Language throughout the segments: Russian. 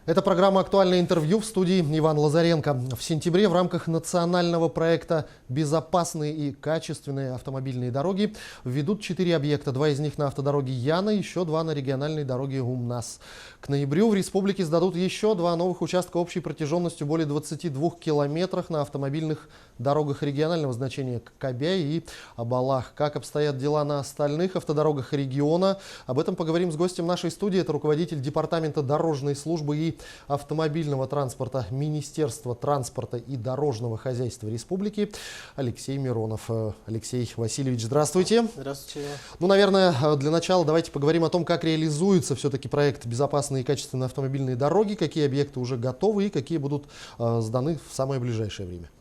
Это программа «Актуальное интервью», в студии Иван Лазаренко. В сентябре в рамках национального проекта «Безопасные и качественные автомобильные дороги» введут 4 объекта. 2 из них на автодороге Яна, еще 2 на региональной дороге УМНАС. К ноябрю в республике сдадут еще 2 новых участка общей протяженностью более 22 километрах на автомобильных дорогах регионального значения Кобяй и Абалах. Как обстоят дела на остальных автодорогах региона? Об этом поговорим с гостем нашей студии. Это руководитель департамента дорожной службы и автомобильного транспорта Министерства транспорта и дорожного хозяйства Республики Алексей Миронов. Алексей Васильевич, здравствуйте. Здравствуйте. Ну, наверное, для начала давайте поговорим о том, как реализуется все-таки проект «Безопасные и качественные автомобильные дороги», какие объекты уже готовы и какие будут сданы в самое ближайшее время.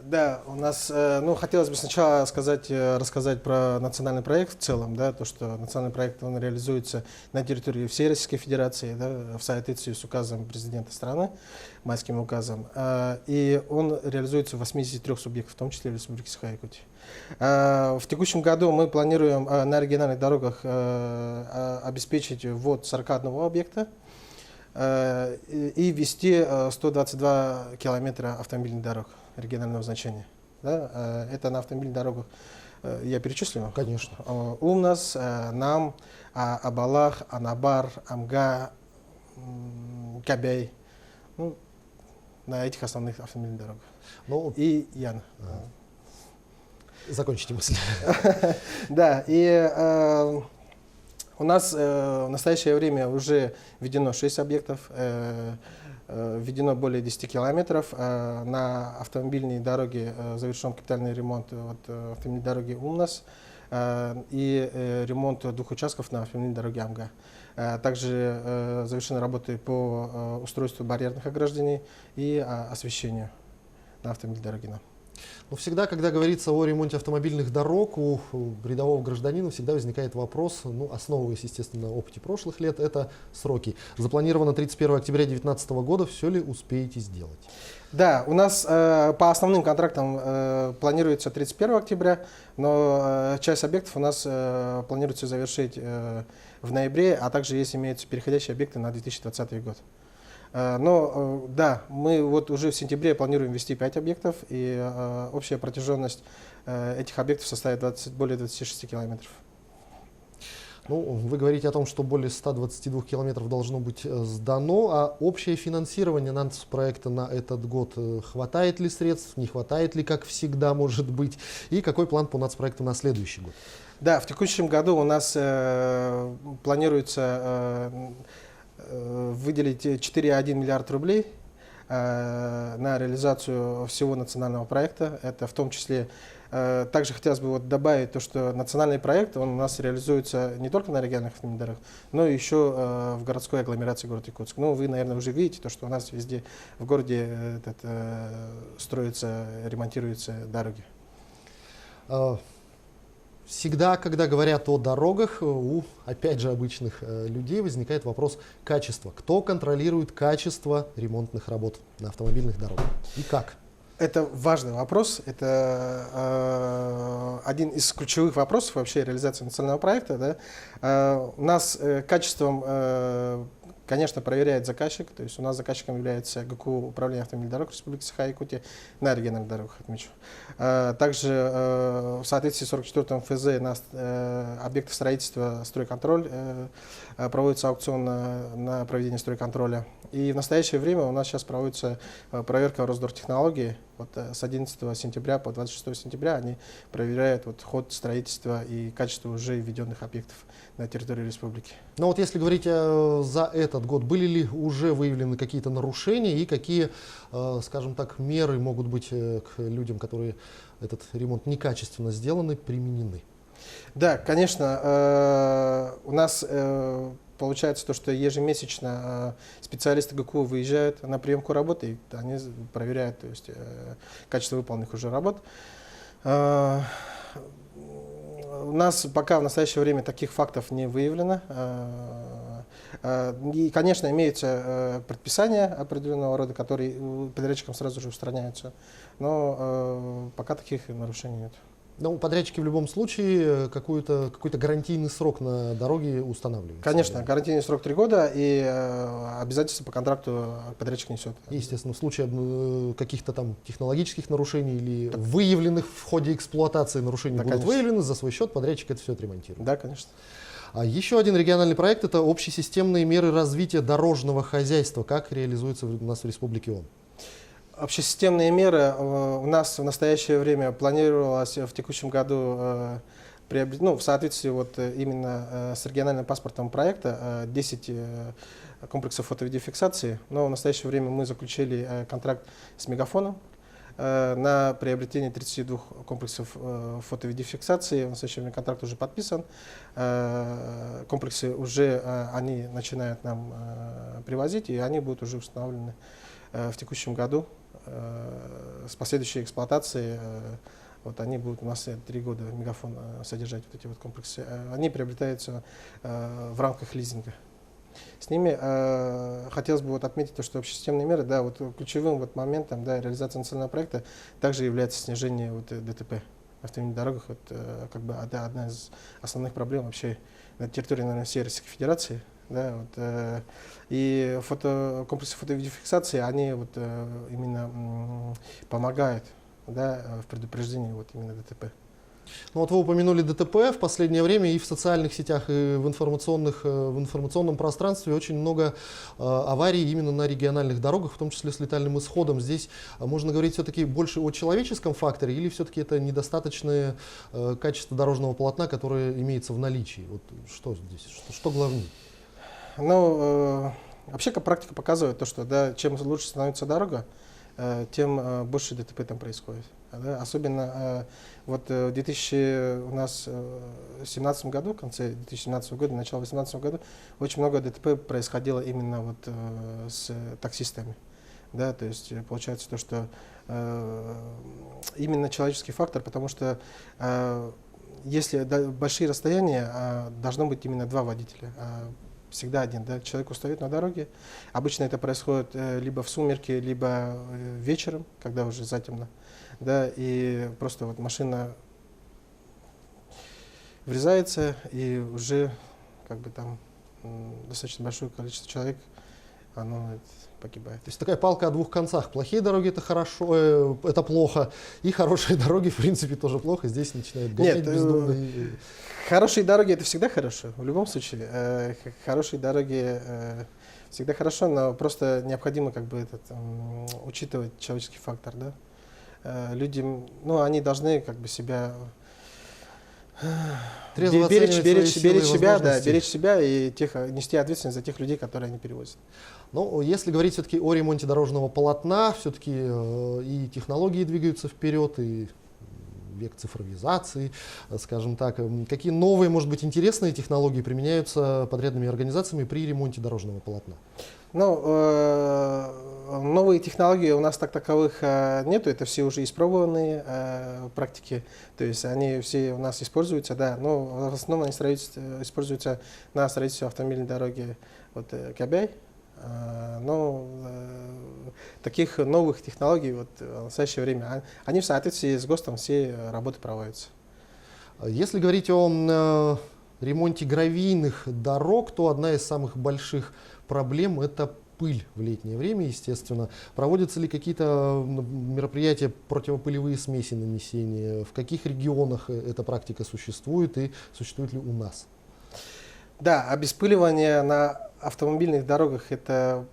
Да, у нас, хотелось бы сначала рассказать про национальный проект в целом, да, то, что национальный проект, он реализуется на территории всей Российской Федерации, да, в соответствии с указом президента страны, майским указом, и он реализуется в 83 субъектах, в том числе в Республике Саха-Якутия. В текущем году мы планируем на региональных дорогах обеспечить ввод 41 объекта и ввести 122 километра автомобильных дорог регионального значения. Да? Это на автомобильных дорогах, я перечислю? Конечно. УМНАС, НАМ, Абалах, Анабар, Амга, Кобяй. Ну, на этих основных автомобильных дорогах. Ну, и Яна. Закончите мысль. Да, и у нас в настоящее время уже введено 6 объектов, введено более 10 километров. На автомобильной дороге завершен капитальный ремонт автомобильной дороги УМНАС и ремонт 2 участков на автомобильной дороге Амга. Также завершены работы по устройству барьерных ограждений и освещению на автомобильной дороге НАМ. Но всегда, когда говорится о ремонте автомобильных дорог, у рядового гражданина всегда возникает вопрос, основываясь, естественно, на опыте прошлых лет, это сроки. Запланировано 31 октября 2019 года. Все ли успеете сделать? Да, у нас по основным контрактам планируется 31 октября, но часть объектов у нас планируется завершить в ноябре, а также есть имеются переходящие объекты на 2020 год. Но да, мы вот уже в сентябре планируем ввести 5 объектов, и общая протяженность этих объектов составит более 26 километров. Ну, вы говорите о том, что более 122 километров должно быть сдано, а общее финансирование нацпроекта на этот год, хватает ли средств, не хватает ли, как всегда может быть, и какой план по нацпроекту на следующий год? Да, в текущем году у нас планируется выделить 4,1 миллиард рублей на реализацию всего национального проекта. Это в том числе, также хотелось бы добавить то, что национальный проект он у нас реализуется не только на региональных автомобильных дорогах, но и еще в городской агломерации города Якутск. Ну, вы, наверное, уже видите то, что у нас везде в городе строятся, ремонтируются дороги. Всегда, когда говорят о дорогах, у, опять же, обычных людей возникает вопрос качества. Кто контролирует качество ремонтных работ на автомобильных дорогах и как? Это важный вопрос. Это один из ключевых вопросов вообще реализации национального проекта. Да? У нас качеством, конечно, проверяет заказчик. То есть у нас заказчиком является ГКУ управление автомобильных дорог Республики Саха-Якутия на региональных дорогах, отмечу. Также в соответствии с 44-м ФЗ на объекты строительства стройконтроль проводится аукцион на проведение стройконтроля. И в настоящее время у нас сейчас проводится проверка Росдортехнологии. Вот с 11 сентября по 26 сентября они проверяют ход строительства и качество уже введенных объектов на территории республики. Но вот если говорить за этот год, были ли уже выявлены какие-то нарушения и какие, скажем так, меры могут быть к людям, которые этот ремонт некачественно сделаны, применены? Да, конечно, у нас получается то, что ежемесячно специалисты ГКУ выезжают на приемку работы, и они проверяют, то есть, качество выполненных уже работ. У нас пока в настоящее время таких фактов не выявлено. И, конечно, имеются предписания определенного рода, которые подрядчикам сразу же устраняются, но пока таких нарушений нет. Но подрядчики в любом случае какой-то гарантийный срок на дороге устанавливают. Конечно, гарантийный срок 3 года и обязательства по контракту подрядчик несет. Естественно, в случае каких-то там технологических нарушений или выявленных в ходе эксплуатации нарушений будут выявлены, за свой счет подрядчик это все отремонтирует. Да, конечно. Еще один региональный проект – это общесистемные меры развития дорожного хозяйства. Как реализуется у нас в Республике ОМ? Общесистемные меры у нас в настоящее время планировалось в текущем году в соответствии именно с региональным паспортом проекта 10 комплексов фото-видеофиксации, но в настоящее время мы заключили контракт с Мегафоном на приобретение 32 комплексов фото-видеофиксации. В настоящее время контракт уже подписан, комплексы уже они начинают нам привозить, и они будут уже установлены в текущем году. С последующей эксплуатацией они будут у нас 3 года Мегафон содержать эти комплексы. Они приобретаются в рамках лизинга. С ними хотелось бы отметить то, что общесистемные меры, ключевым моментом реализации национального проекта также является снижение ДТП на автомобильных дорогах. Это одна из основных проблем вообще на территории, наверное, всей Российской Федерации. И комплексы фото-видеофиксации, они именно помогают в предупреждении именно ДТП. Ну вы упомянули ДТП. В последнее время и в социальных сетях, и в информационном пространстве очень много аварий именно на региональных дорогах, в том числе с летальным исходом. Здесь можно говорить все-таки больше о человеческом факторе или все-таки это недостаточное качество дорожного полотна, которое имеется в наличии? Что здесь? Что главнее? Вообще практика показывает то, что чем лучше становится дорога, тем больше ДТП там происходит. Особенно в 2017 году, в конце 2017 года, начало 2018 года, очень много ДТП происходило именно с таксистами. То есть получается то, что именно человеческий фактор, потому что если большие расстояния, должно быть именно 2 водителя. Всегда один. Человек устает на дороге. Обычно это происходит либо в сумерки, либо вечером, когда уже затемно. И просто машина врезается, и уже там достаточно большое количество человек погибает. То есть такая палка о 2 концах. Плохие дороги это хорошо, это плохо, и хорошие дороги в принципе тоже плохо. Здесь начинают гонять бездумно. Хорошие дороги это всегда хорошо, в любом случае. Хорошие дороги всегда хорошо, но просто необходимо учитывать человеческий фактор. Люди, они должны себя беречь себя и нести ответственность за тех людей, которые они перевозят. Но если говорить все-таки о ремонте дорожного полотна, все-таки и технологии двигаются вперед, и век цифровизации, скажем так. Какие новые, может быть, интересные технологии применяются подрядными организациями при ремонте дорожного полотна? Новые технологии у нас таковых нету, это все уже испробованные практики, то есть они все у нас используются, но в основном они используются на строительстве автомобильной дороги Кабяй. Но таких новых технологий в настоящее время, они в соответствии с ГОСТом все работы проводятся. Если говорить о ремонте гравийных дорог, то одна из самых больших проблем – это пыль в летнее время, естественно. Проводятся ли какие-то мероприятия, противопылевые смеси нанесения? В каких регионах эта практика существует и существует ли у нас? Да, обеспыливание на автомобильных дорогах – это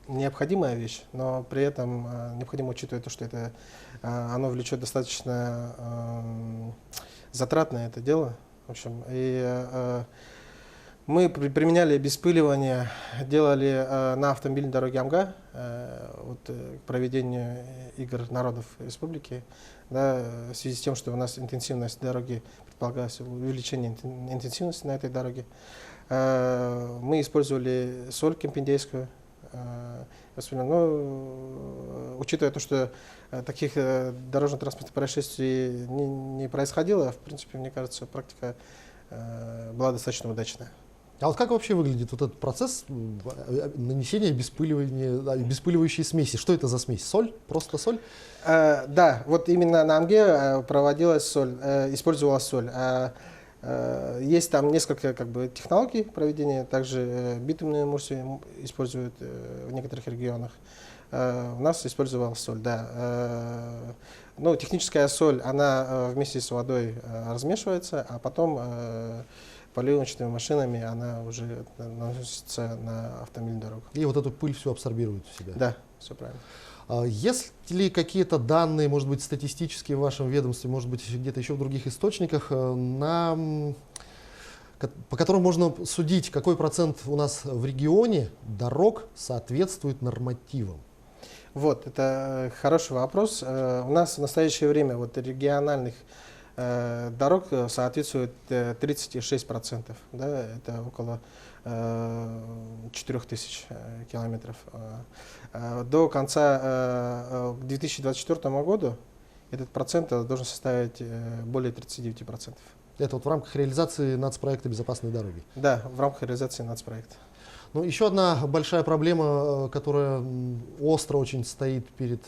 необходимая вещь, но при этом необходимо учитывать то, что оно влечет достаточно затратное это дело. В общем, мы применяли обеспыливание, делали на автомобильной дороге Амга к проведению игр народов республики. В связи с тем, что у нас интенсивность дороги, предполагалось увеличение интенсивности на этой дороге. Мы использовали соль кемпиндейскую. Но, учитывая то, что таких дорожно-транспортных происшествий не происходило, в принципе, мне кажется, практика была достаточно удачная. А вот как вообще выглядит вот этот процесс нанесения беспыливающей смеси? Что это за смесь? Соль? Просто соль? Да, вот именно на Амге проводилась соль, использовалась соль. Есть там несколько технологий проведения, также битумную эмульсию используют в некоторых регионах. У нас использовалась соль, да. Ну, техническая соль, она вместе с водой размешивается, а потом поливочными машинами она уже наносится на автомобильную дорогу. И вот эту пыль всю абсорбирует в себя? Да, все правильно. Есть ли какие-то данные, может быть, статистические в вашем ведомстве, может быть, где-то еще в других источниках, по которым можно судить, какой процент у нас в регионе дорог соответствует нормативам? Вот, это хороший вопрос. У нас в настоящее время вот региональных дорог соответствует 36%. Да, это около 4000 километров. До конца к 2024 году этот процент должен составить более 39%. Это вот в рамках реализации нацпроекта «Безопасные дороги». Да, в рамках реализации нацпроекта. Ну, еще одна большая проблема, которая остро очень стоит перед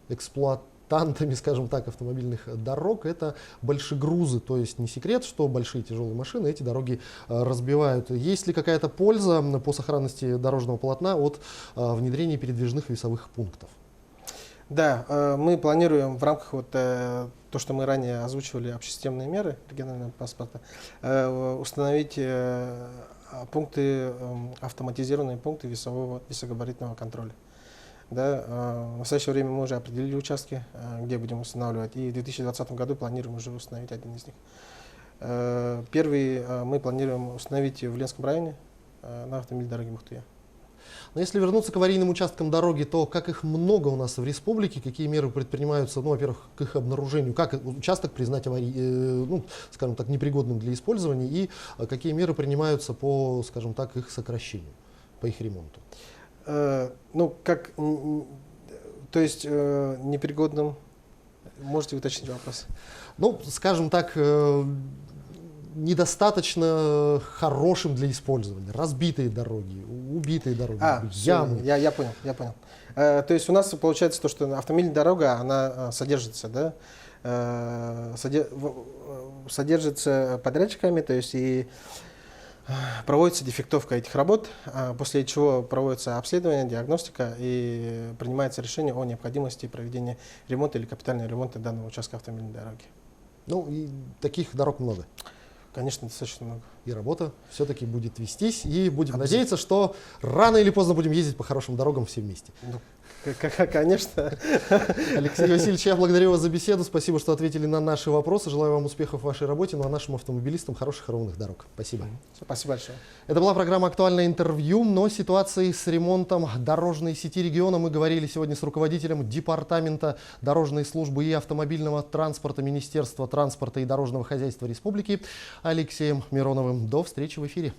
эксплуатантами, скажем так, автомобильных дорог, это большегрузы. То есть не секрет, что большие тяжелые машины эти дороги разбивают. Есть ли какая-то польза по сохранности дорожного полотна от внедрения передвижных весовых пунктов? Да, мы планируем в рамках то, что мы ранее озвучивали, общесистемные меры регионального паспорта, установить автоматизированные пункты весогабаритного контроля. Да, в настоящее время мы уже определили участки, где будем устанавливать, и в 2020 году планируем уже установить один из них. Первый мы планируем установить в Ленском районе на автомобильной дороге Мухтуя. Но если вернуться к аварийным участкам дороги, то как их много у нас в республике, какие меры предпринимаются, ну, во-первых, к их обнаружению, как участок признать скажем так, непригодным для использования, и какие меры принимаются по, скажем так, их сокращению, по их ремонту? Непригодным, можете уточнить вопрос? Ну, скажем так, недостаточно хорошим для использования. Разбитые дороги, убитые дороги, ямы. Я понял. То есть у нас получается то, что автомобильная дорога, она содержится, да, содержится подрядчиками, то есть и проводится дефектовка этих работ, после чего проводится обследование, диагностика и принимается решение о необходимости проведения ремонта или капитального ремонта данного участка автомобильной дороги. Ну, и таких дорог много. Конечно, достаточно много. И работа все-таки будет вестись, и будем надеяться, что рано или поздно будем ездить по хорошим дорогам все вместе. Ну, конечно. Алексей Васильевич, я благодарю вас за беседу. Спасибо, что ответили на наши вопросы. Желаю вам успехов в вашей работе, ну а нашим автомобилистам хороших ровных дорог. Спасибо. Спасибо большое. Это была программа «Актуальное интервью», но ситуации с ремонтом дорожной сети региона мы говорили сегодня с руководителем Департамента дорожной службы и автомобильного транспорта Министерства транспорта и дорожного хозяйства Республики Алексеем Мироновым. До встречи в эфире.